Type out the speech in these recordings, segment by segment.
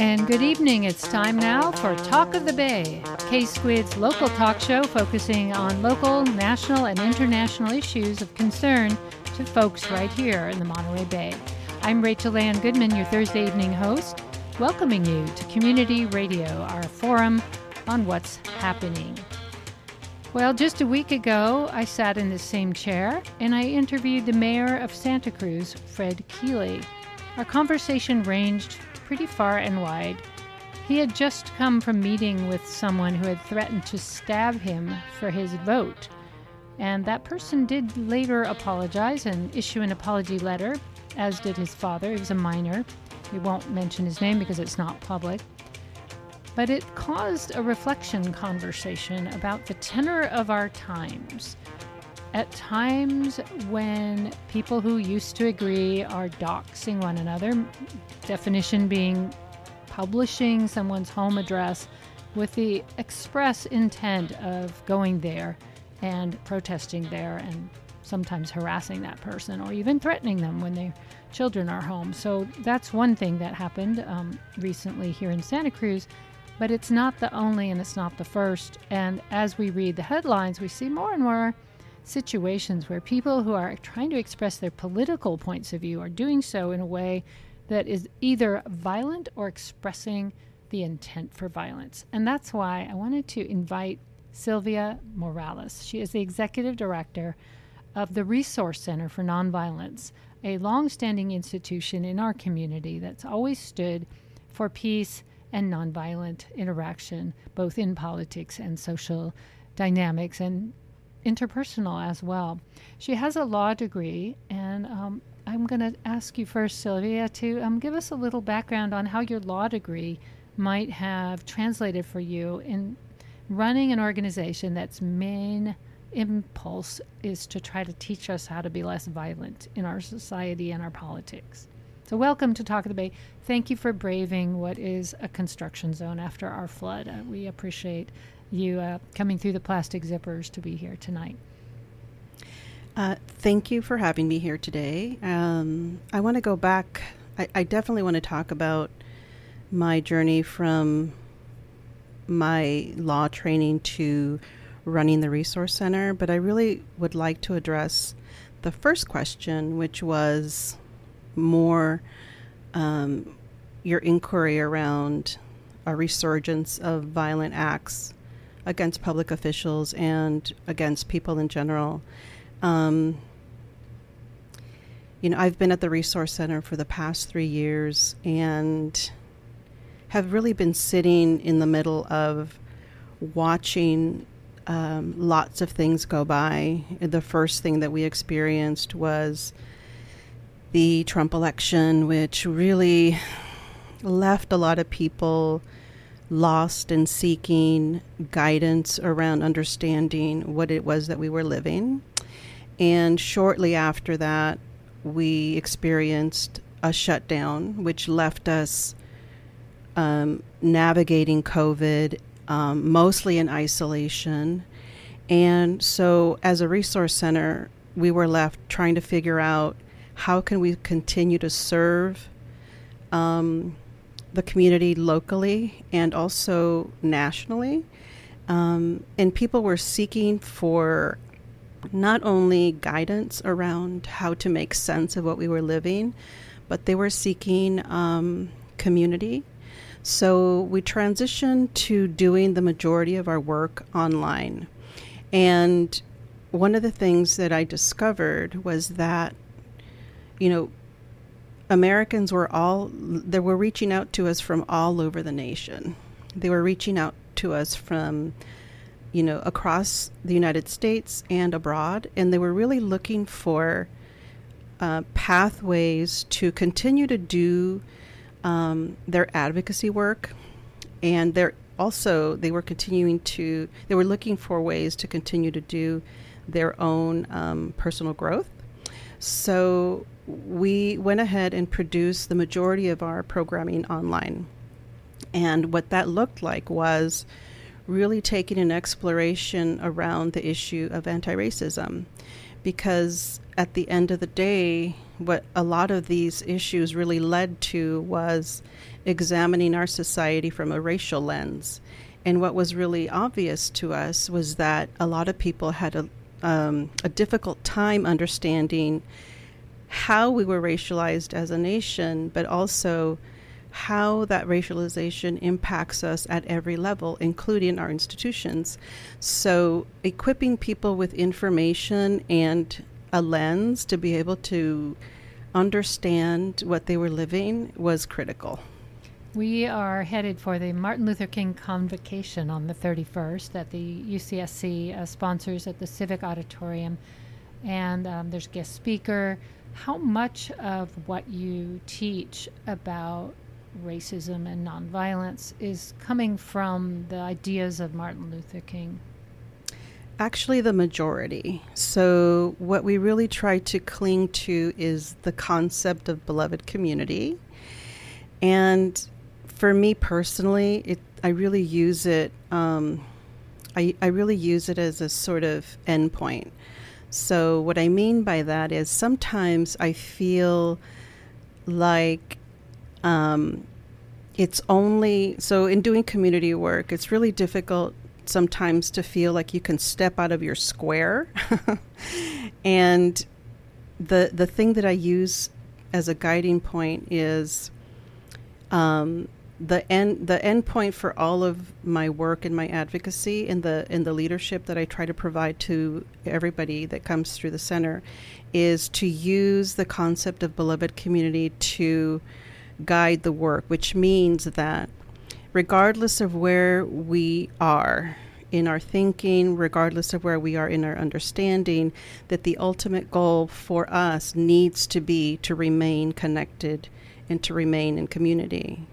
And good evening. It's time now for Talk of the Bay, K-Squid's local talk show focusing on local, national, and international issues of concern to folks right here in the Monterey Bay. I'm Rachel Ann Goodman, your Thursday evening host, welcoming you to Community Radio, our forum on what's happening. Well, just a week ago, I sat in this same chair and I interviewed the mayor of Santa Cruz, Fred Keeley. Our conversation ranged pretty far and wide. He had just come from meeting with someone who had threatened to stab him for his vote. And that person did later apologize and issue an apology letter, as did his father. He was a minor. We won't mention his name because it's not public. But it caused a reflection conversation about the tenor of our times. At times when people who used to agree are doxing one another, definition being publishing someone's home address with the express intent of going there and protesting there and sometimes harassing that person or even threatening them when their children are home. So that's one thing that happened recently here in Santa Cruz. But it's not the only and it's not the first. And as we read the headlines, we see more and more situations where people who are trying to express their political points of view are doing so in a way that is either violent or expressing the intent for violence. And that's why I wanted to invite Silvia Morales. She is the executive director of the Resource Center for Nonviolence, a longstanding institution in our community that's always stood for peace and nonviolent interaction, both in politics and social dynamics and interpersonal as well. She has a law degree, and I'm going to ask you first, Silvia, to give us a little background on how your law degree might have translated for you in running an organization that's main impulse is to try to teach us how to be less violent in our society and our politics. So welcome to Talk of the Bay. Thank you for braving what is a construction zone after our flood. We appreciate you coming through the plastic zippers to be here tonight. Thank you for having me here today. I want to go back. I definitely want to talk about my journey from my law training to running the Resource Center, but I really would like to address the first question, which was more your inquiry around a resurgence of violent acts against public officials and against people in general. I've been at the Resource Center for the past 3 years and have really been sitting in the middle of watching lots of things go by. The first thing that we experienced was the Trump election, which really left a lot of people lost and seeking guidance around understanding what it was that we were living. And shortly after that, we experienced a shutdown, which left us navigating COVID, mostly in isolation. And so as a resource center, we were left trying to figure out how can we continue to serve the community locally and also nationally. And people were seeking for not only guidance around how to make sense of what we were living, but they were seeking community. So we transitioned to doing the majority of our work online. And one of the things that I discovered was that, Americans were reaching out to us from all over the nation. They were reaching out to us from, across the United States and abroad, and they were really looking for pathways to continue to do their advocacy work, and they were looking for ways to continue to do their own personal growth. So we went ahead and produced the majority of our programming online. And what that looked like was really taking an exploration around the issue of anti-racism. Because at the end of the day, what a lot of these issues really led to was examining our society from a racial lens. And what was really obvious to us was that a lot of people had a difficult time understanding how we were racialized as a nation, but also how that racialization impacts us at every level, including our institutions. So equipping people with information and a lens to be able to understand what they were living was critical. We are headed for the Martin Luther King Convocation on the 31st that the UCSC sponsors at the Civic Auditorium. And there's a guest speaker. How much of what you teach about racism and nonviolence is coming from the ideas of Martin Luther King? Actually, the majority. So what we really try to cling to is the concept of beloved community. And for me personally, I really use it. I really use it as a sort of endpoint. So what I mean by that is sometimes I feel like it's only, so in doing community work, it's really difficult sometimes to feel like you can step out of your square. And the thing that I use as a guiding point is the end point for all of my work and my advocacy and the leadership that I try to provide to everybody that comes through the center is to use the concept of beloved community to guide the work, which means that regardless of where we are in our thinking, regardless of where we are in our understanding, that the ultimate goal for us needs to be to remain connected and to remain in community.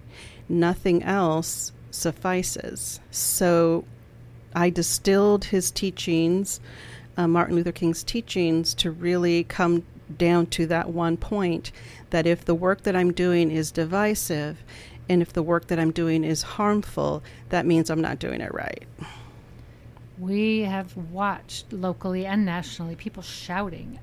Nothing else suffices. So I distilled his teachings, Martin Luther King's teachings, to really come down to that one point, that if the work that I'm doing is divisive and if the work that I'm doing is harmful, that means I'm not doing it right. We have watched locally and nationally people shouting.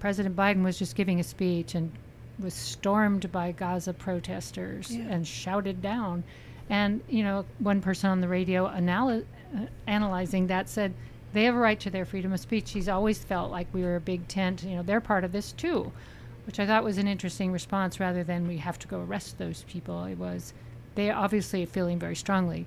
President Biden was just giving a speech and was stormed by Gaza protesters and shouted down. And, one person on the radio analyzing that said they have a right to their freedom of speech. He's always felt like we were a big tent. They're part of this too, which I thought was an interesting response rather than we have to go arrest those people. It was they obviously feeling very strongly.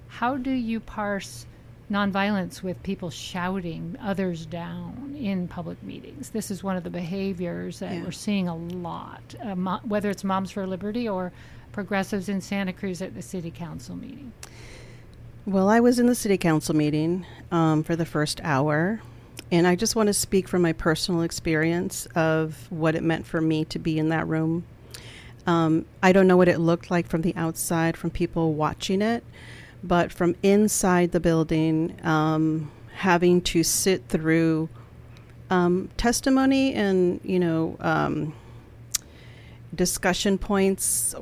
How do you parse nonviolence with people shouting others down in public meetings? This is one of the behaviors that we're seeing a lot, whether it's Moms for Liberty or progressives in Santa Cruz at the city council meeting. Well, I was in the city council meeting for the first hour, and I just want to speak from my personal experience of what it meant for me to be in that room. I don't know what it looked like from the outside, from people watching it, but from inside the building, having to sit through testimony and, discussion points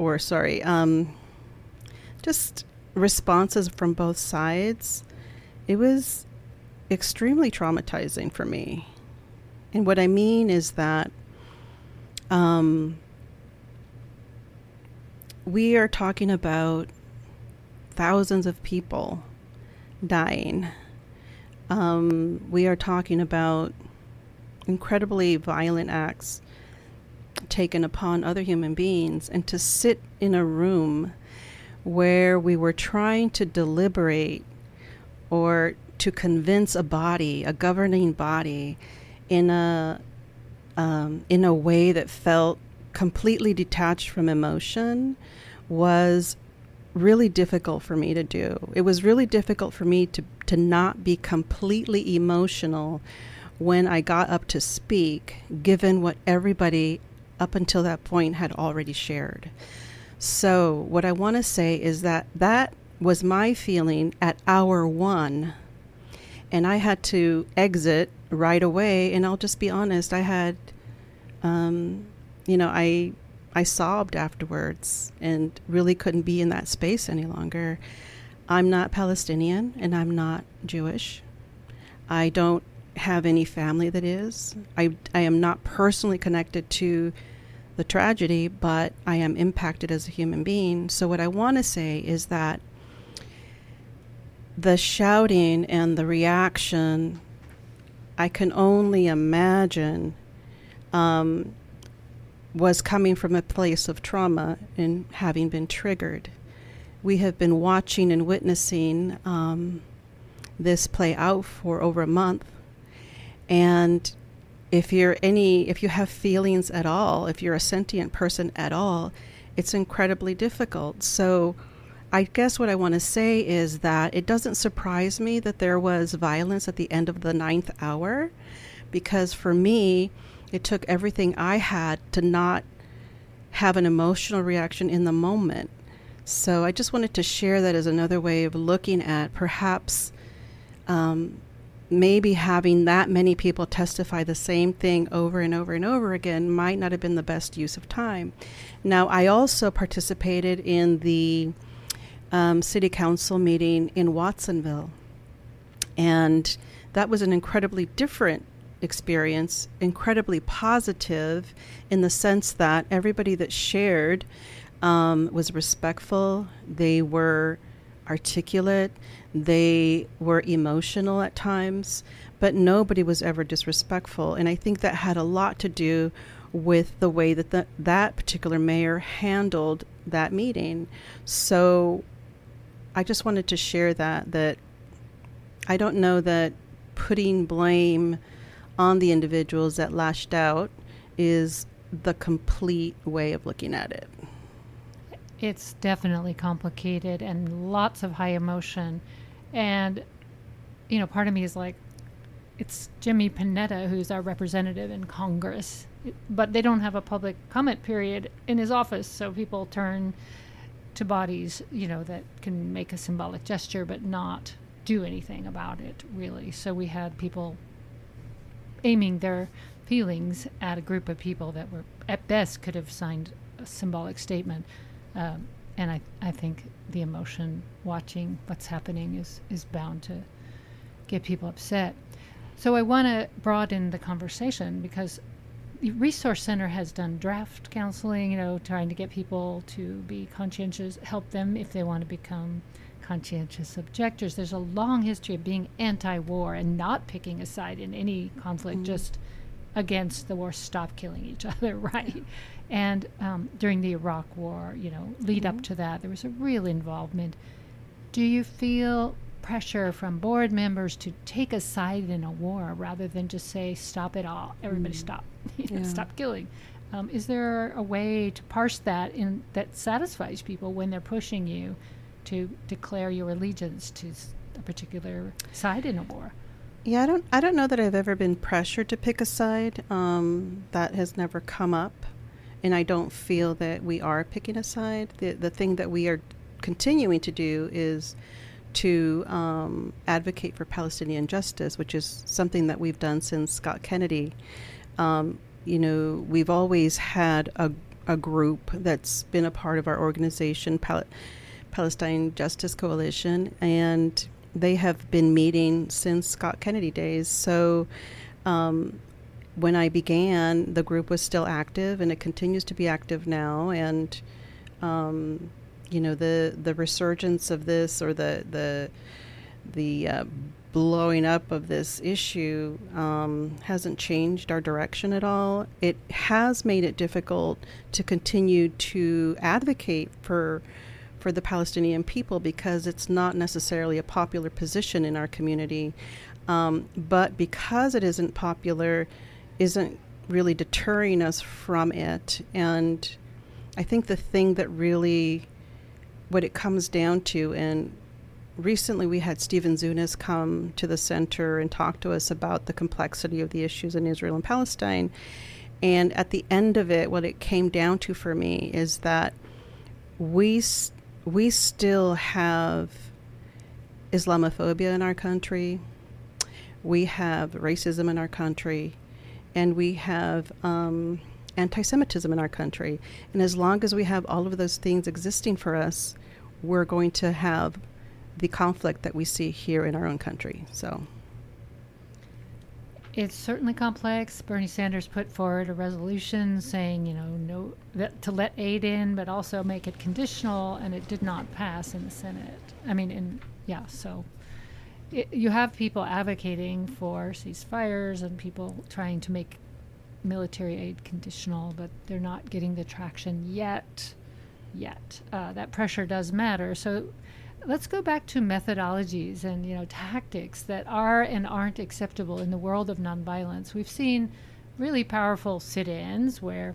just responses from both sides, it was extremely traumatizing for me. And what I mean is that we are talking about thousands of people dying. We are talking about incredibly violent acts taken upon other human beings, and to sit in a room where we were trying to deliberate or to convince a governing body in a way that felt completely detached from emotion was really difficult for me to do. It was really difficult for me to not be completely emotional when I got up to speak, given what everybody up until that point had already shared. So what I want to say is that was my feeling at hour one, and I had to exit right away. And I'll just be honest, I had, I sobbed afterwards and really couldn't be in that space any longer. I'm not Palestinian and I'm not Jewish. I don't have any family that is. I am not personally connected to the tragedy, but I am impacted as a human being. So what I want to say is that the shouting and the reaction, I can only imagine, was coming from a place of trauma and having been triggered. We have been watching and witnessing this play out for over a month. And if you have feelings at all, if you're a sentient person at all, it's incredibly difficult. So I guess what I want to say is that it doesn't surprise me that there was violence at the end of the 9th hour, because for me, it took everything I had to not have an emotional reaction in the moment. So I just wanted to share that as another way of looking at perhaps maybe having that many people testify the same thing over and over and over again might not have been the best use of time. Now, I also participated in the city council meeting in Watsonville, and that was an incredibly different experience, incredibly positive in the sense that everybody that shared was respectful, they were articulate, they were emotional at times, but nobody was ever disrespectful. And I think that had a lot to do with the way that that particular mayor handled that meeting. So I just wanted to share that I don't know that putting blame on the individuals that lashed out is the complete way of looking at it. It's definitely complicated and lots of high emotion. And, part of me is like, it's Jimmy Panetta who's our representative in Congress, but they don't have a public comment period in his office. So people turn to bodies, that can make a symbolic gesture, but not do anything about it, really. So we had people aiming their feelings at a group of people that were, at best, could have signed a symbolic statement. And I think the emotion watching what's happening is bound to get people upset. So I want to broaden the conversation, because the Resource Center has done draft counseling, trying to get people to be conscientious, help them if they want to become conscientious objectors. There's a long history of being anti-war and not picking a side in any conflict, just against the war, stop killing each other, right? And during the Iraq War, lead up to that, there was a real involvement. Do you feel pressure from board members to take a side in a war rather than just say, stop it all, everybody stop, stop killing? Is there a way to parse that that satisfies people when they're pushing you to declare your allegiance to a particular side in a war? Yeah, I don't know that I've ever been pressured to pick a side. That has never come up. And I don't feel that we are picking a side. The thing that we are continuing to do is to advocate for Palestinian justice, which is something that we've done since Scott Kennedy. We've always had a group that's been a part of our organization, Palestine Justice Coalition, and they have been meeting since Scott Kennedy days. So when I began, the group was still active, and it continues to be active now. And the resurgence of this, or the blowing up of this issue hasn't changed our direction at all. It has made it difficult to continue to advocate for the Palestinian people, because it's not necessarily a popular position in our community. But because it isn't popular, isn't really deterring us from it. And I think the thing that really, what it comes down to, and recently we had Stephen Zunis come to the center and talk to us about the complexity of the issues in Israel and Palestine. And at the end of it, what it came down to for me is that we still have Islamophobia in our country. We have racism in our country. And we have anti-Semitism in our country. And as long as we have all of those things existing for us, we're going to have the conflict that we see here in our own country. So It's certainly complex. Bernie Sanders put forward a resolution saying, no, to let aid in, but also make it conditional, and it did not pass in the Senate. So you have people advocating for ceasefires and people trying to make military aid conditional, but they're not getting the traction yet. That pressure does matter. So let's go back to methodologies and tactics that are and aren't acceptable in the world of nonviolence. We've seen really powerful sit-ins where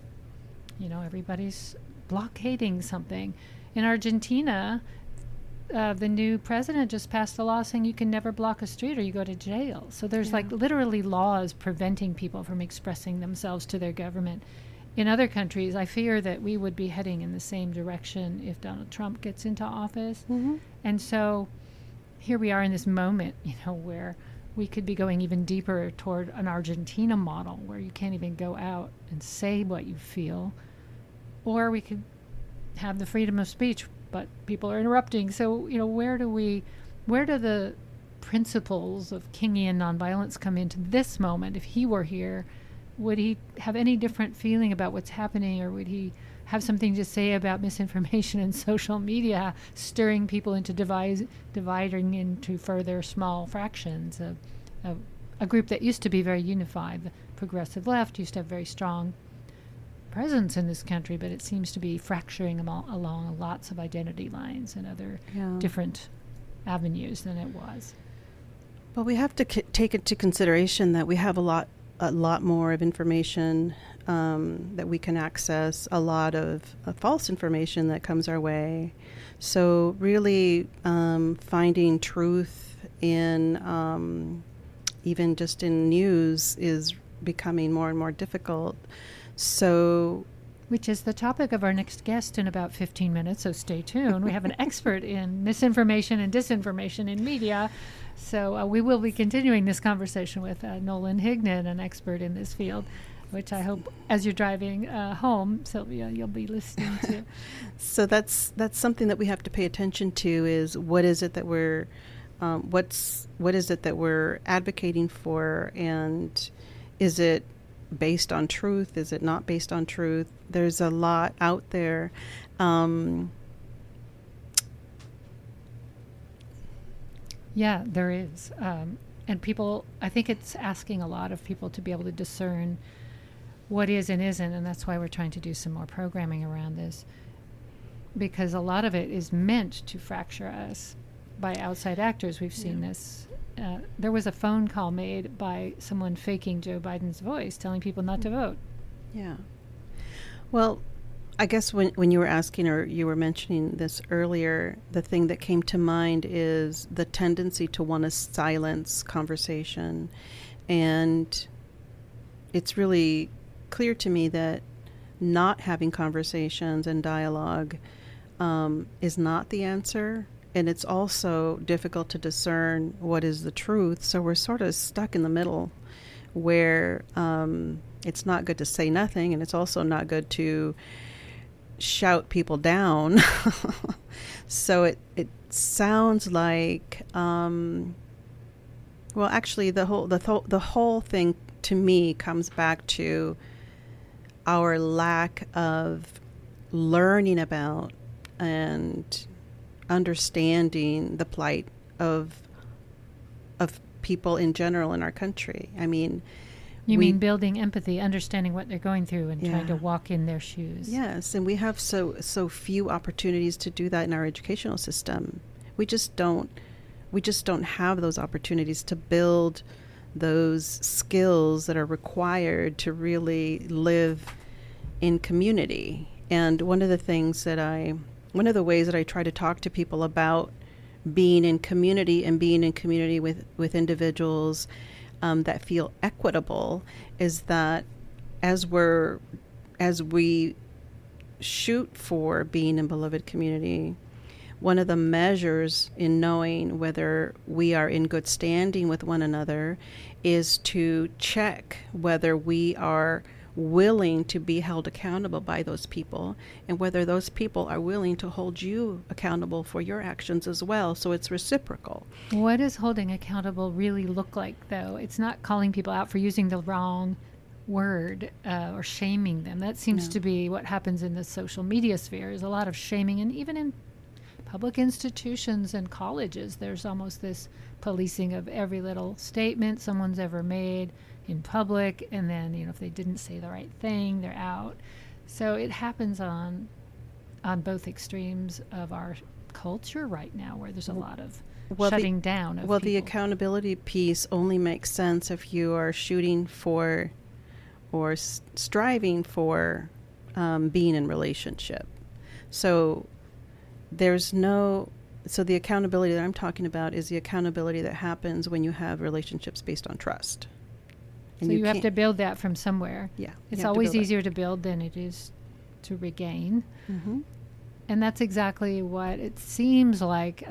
everybody's blockading something. In Argentina, the new president just passed a law saying you can never block a street or you go to jail. So there's literally laws preventing people from expressing themselves to their government. In other countries, I fear that we would be heading in the same direction if Donald Trump gets into office. Mm-hmm. And so here we are in this moment, where we could be going even deeper toward an Argentina model where you can't even go out and say what you feel. Or we could have the freedom of speech, but people are interrupting. So, where do the principles of Kingian nonviolence come into this moment? If he were here, would he have any different feeling about what's happening, or would he have something to say about misinformation and social media stirring people into dividing into further small fractions of a group that used to be very unified? The progressive left used to have very strong presence in this country, but it seems to be fracturing along lots of identity lines and other different avenues than it was. Well, we have to take into consideration that we have a lot more of information that we can access, a lot of false information that comes our way. So really finding truth in even just in news is becoming more and more difficult. So, which is the topic of our next guest in about 15 minutes, so stay tuned. We have an expert in misinformation and disinformation in media. So we will be continuing this conversation with Nolan Hignan, an expert in this field, which I hope as you're driving home, Silvia, you'll be listening to. So that's something that we have to pay attention to, is what is it that we're what is it that we're advocating for, and is it based on truth? Is it not based on truth? There's a lot out there. Yeah, there is. And people, I think it's asking a lot of people to be able to discern what is and isn't, and that's why we're trying to do some more programming around this, because a lot of it is meant to fracture us by outside actors. We've seen this. There was a phone call made by someone faking Joe Biden's voice, telling people not to vote. Yeah. Well, I guess when you were asking, or you were mentioning this earlier, the thing that came to mind is the tendency to want to silence conversation. And it's really clear to me that not having conversations and dialogue is not the answer. And it's also difficult to discern what is the truth. So we're sort of stuck in the middle where it's not good to say nothing, and it's also not good to shout people down. So it sounds like, well, actually the whole thing to me comes back to our lack of learning about and understanding the plight of people in general in our country. I mean, you mean building empathy, understanding what they're going through, and trying to walk in their shoes. Yes, and we have so few opportunities to do that in our educational system. We just don't have those opportunities to build those skills that are required to really live in community. And one of the ways that I try to talk to people about being in community and being in community with individuals that feel equitable is that as we shoot for being in beloved community, one of the measures in knowing whether we are in good standing with one another is to check whether we are willing to be held accountable by those people, and whether those people are willing to hold you accountable for your actions as well. So it's reciprocal. What does holding accountable really look like, though? It's not calling people out for using the wrong word or shaming them. That seems No. to be what happens in the social media sphere, is a lot of shaming. And even in public institutions and colleges, there's almost this policing of every little statement someone's ever made in public, and then, you know, if they didn't say the right thing, they're out. So it happens on both extremes of our culture right now, where there's a lot of shutting down of Well, people. the accountability piece only makes sense if you are shooting for or striving for being in relationship. So so the accountability that I'm talking about is the accountability that happens when you have relationships based on trust. So you have to build that from somewhere. Yeah. It's always easier to build than it is to regain. Mm-hmm. And that's exactly what it seems like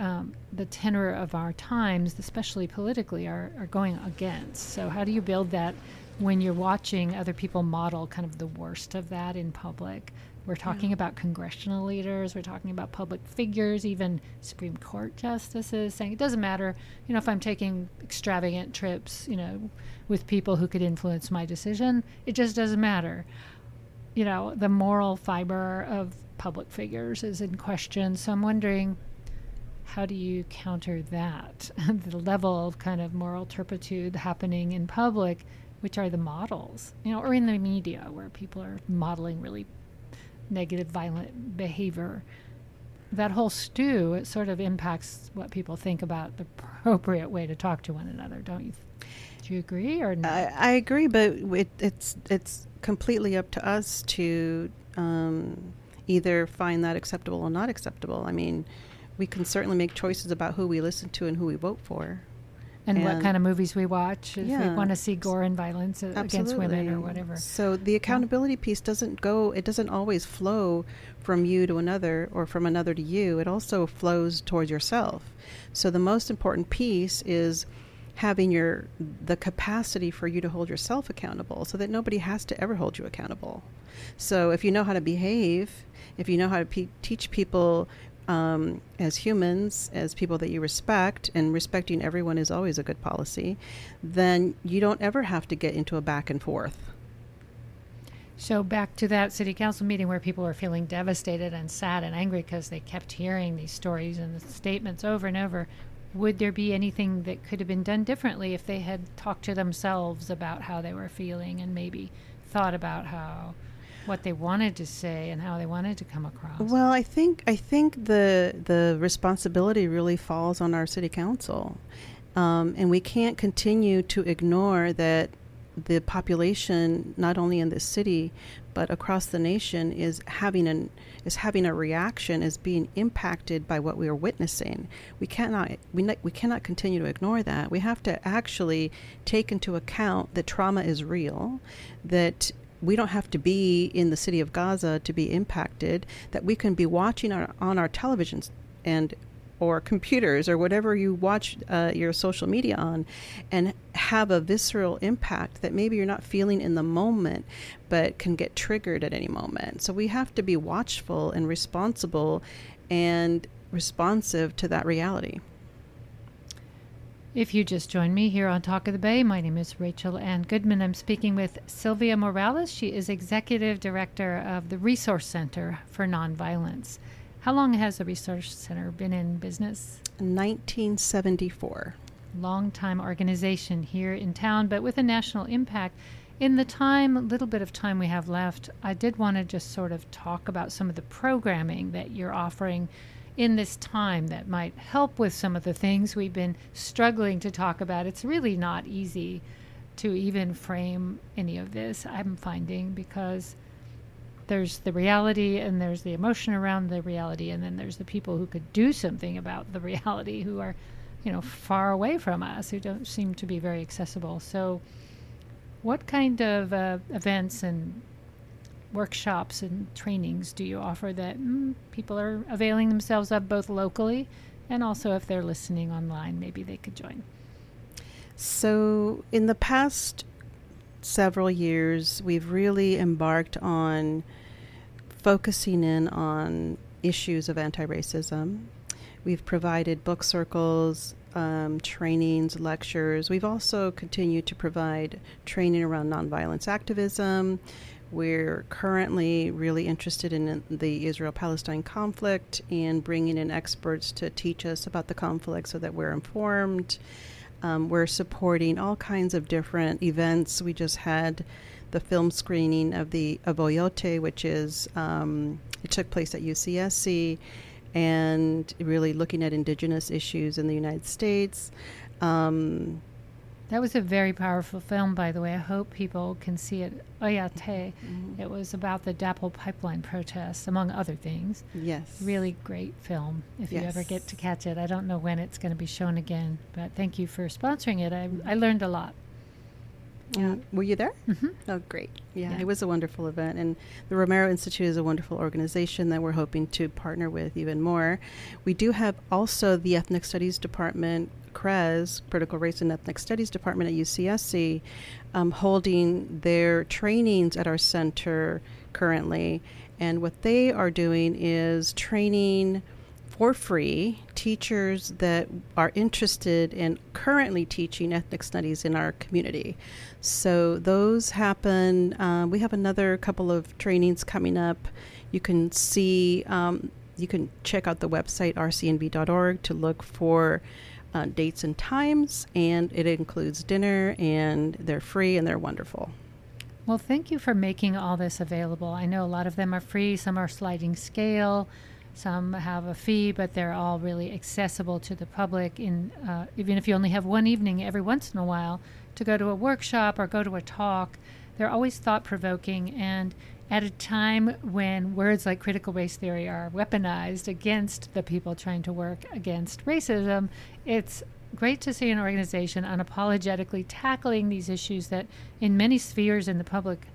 the tenor of our times, especially politically, are going against. So how do you build that when you're watching other people model kind of the worst of that in public? We're talking about congressional leaders. We're talking about public figures, even Supreme Court justices saying it doesn't matter, you know, if I'm taking extravagant trips, you know, with people who could influence my decision. It just doesn't matter. You know, the moral fiber of public figures is in question. So I'm wondering, how do you counter that? The level of kind of moral turpitude happening in public, which are the models, you know, or in the media where people are modeling really negative, violent behavior. That whole stew, it sort of impacts what people think about the appropriate way to talk to one another, don't you? Do you agree or not? I agree, but it's completely up to us to either find that acceptable or not acceptable. I mean, we can certainly make choices about who we listen to and who we vote for. And what kind of movies we watch, if we Yeah. want to see gore and violence against women or whatever. So the accountability piece doesn't always flow from you to another or from another to you. It also flows towards yourself. So the most important piece is having the capacity for you to hold yourself accountable so that nobody has to ever hold you accountable. So if you know how to behave, if you know how to teach people as humans, as people that you respect, and respecting everyone is always a good policy, then you don't ever have to get into a back and forth. So back to that city council meeting where people were feeling devastated and sad and angry because they kept hearing these stories and the statements over and over. Would there be anything that could have been done differently if they had talked to themselves about how they were feeling and maybe thought about what they wanted to say and how they wanted to come across? Well, I think the responsibility really falls on our city council, and we can't continue to ignore that the population, not only in this city but across the nation, is having a reaction, is being impacted by what we are witnessing. We cannot continue to ignore that. We have to actually take into account that trauma is real, that we don't have to be in the city of Gaza to be impacted, that we can be watching on our televisions or computers or whatever you watch your social media on, and have a visceral impact that maybe you're not feeling in the moment but can get triggered at any moment. So we have to be watchful and responsible and responsive to that reality. If you just joined me here on Talk of the Bay, my name is Rachel Ann Goodman. I'm speaking with Silvia Morales. She is Executive Director of the Resource Center for Nonviolence. How long has the Resource Center been in business? 1974. Long-time organization here in town, but with a national impact. In the little bit of time we have left, I did want to just sort of talk about some of the programming that you're offering in this time that might help with some of the things we've been struggling to talk about. It's really not easy to even frame any of this, I'm finding, because there's the reality and there's the emotion around the reality, and then there's the people who could do something about the reality who are, you know, far away from us, who don't seem to be very accessible. So what kind of events and workshops and trainings do you offer that people are availing themselves of, both locally and also if they're listening online, maybe they could join? So in the past several years, we've really embarked on focusing in on issues of anti-racism. We've provided book circles, trainings, lectures. We've also continued to provide training around nonviolence activism. We're currently really interested in the Israel-Palestine conflict and bringing in experts to teach us about the conflict so that we're informed. We're supporting all kinds of different events. We just had the film screening of Oyote, which is, it took place at UCSC, and really looking at indigenous issues in the United States. That was a very powerful film, by the way. I hope people can see it. Oyate. It was about the DAPL pipeline protests, among other things. Yes. Really great film, if you ever get to catch it. I don't know when it's going to be shown again, but thank you for sponsoring it. I learned a lot. Yeah. Were you there? Mm-hmm. Oh, great. Yeah, it was a wonderful event. And the Romero Institute is a wonderful organization that we're hoping to partner with even more. We do have also the Ethnic Studies Department, CRES, Critical Race and Ethnic Studies Department at UCSC, holding their trainings at our center currently. And what they are doing is training for free teachers that are interested in currently teaching ethnic studies in our community. So those happen. We have another couple of trainings coming up. You can see, you can check out the website rcnb.org to look for dates and times, and it includes dinner, and they're free and they're wonderful. Well, thank you for making all this available. I know a lot of them are free, some are sliding scale. Some have a fee, but they're all really accessible to the public. Even if you only have one evening every once in a while to go to a workshop or go to a talk, they're always thought-provoking. And at a time when words like critical race theory are weaponized against the people trying to work against racism, it's great to see an organization unapologetically tackling these issues that in many spheres in the public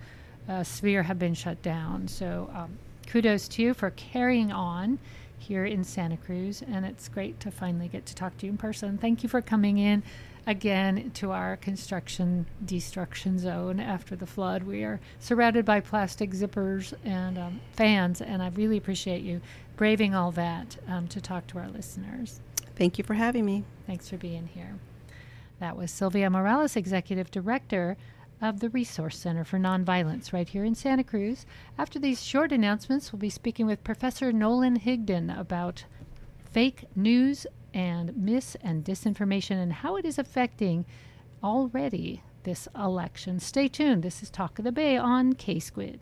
sphere have been shut down. So kudos to you for carrying on here in Santa Cruz, and it's great to finally get to talk to you in person. Thank you for coming in again to our construction destruction zone after the flood. We are surrounded by plastic zippers and fans, and I really appreciate you braving all that to talk to our listeners. Thank you for having me. Thanks for being here. That was Silvia Morales, Executive Director of the Resource Center for Nonviolence right here in Santa Cruz. After these short announcements, we'll be speaking with Professor Nolan Higdon about fake news and mis and disinformation and how it is affecting already this election. Stay tuned. This is Talk of the Bay on K-Squid.